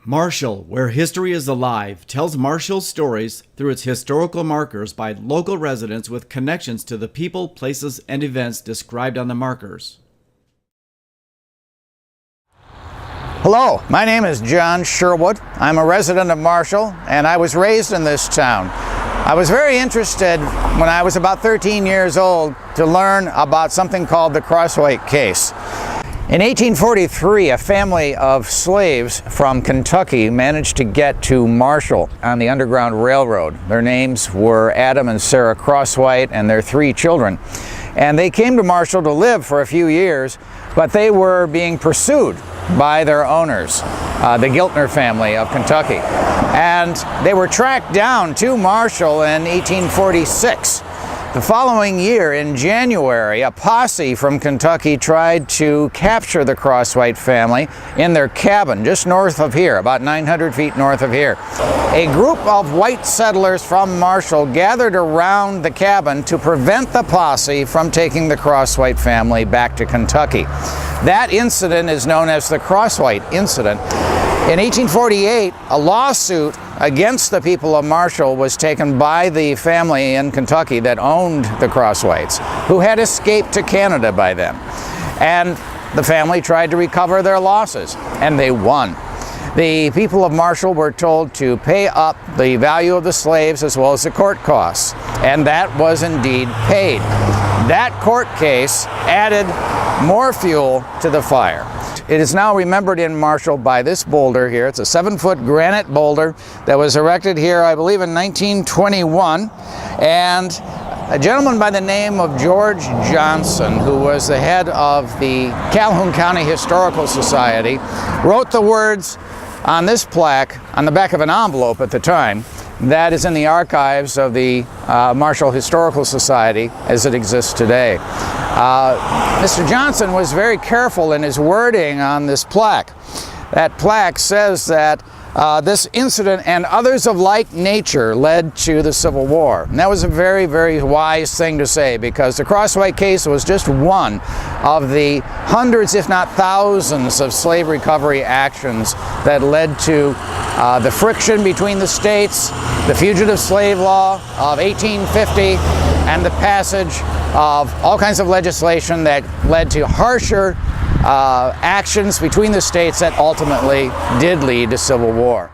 Marshall, where history is alive, tells Marshall's stories through its historical markers by local residents with connections to the people, places, and events described on the markers. Hello, my name is John Sherwood. I'm a resident of Marshall, and I was raised in this town. I was very interested when I was about 13 years old to learn about something called the Crosswhite case. In 1843, a family of slaves from Kentucky managed to get to Marshall on the Underground Railroad. Their names were Adam and Sarah Crosswhite and their 3 children. And they came to Marshall to live for a few years, but they were being pursued by their owners, the Giltner family of Kentucky. And they were tracked down to Marshall in 1846. The following year, in January, a posse from Kentucky tried to capture the Crosswhite family in their cabin just north of here, about 900 feet north of here. A group of white settlers from Marshall gathered around the cabin to prevent the posse from taking the Crosswhite family back to Kentucky. That incident is known as the Crosswhite incident. In 1848, a lawsuit against the people of Marshall was taken by the family in Kentucky that owned the Crosswhites, who had escaped to Canada by then. And the family tried to recover their losses, and they won. The people of Marshall were told to pay up the value of the slaves as well as the court costs, and that was indeed paid. That court case added more fuel to the fire. It is now remembered in Marshall by this boulder here. It's a 7-foot granite boulder that was erected here, I believe, in 1921. And a gentleman by the name of George Johnson, who was the head of the Calhoun County Historical Society, wrote the words on this plaque on the back of an envelope at the time. That is in the archives of the Marshall Historical Society as it exists today. Mr. Johnson was very careful in his wording on this plaque. That plaque says that this incident and others of like nature led to the Civil War. And that was a very, very wise thing to say, because the Crosswhite case was just one of the hundreds, if not thousands, of slave recovery actions that led to the friction between the states, the Fugitive Slave Law of 1850, and the passage of all kinds of legislation that led to harsher actions between the states that ultimately did lead to civil war.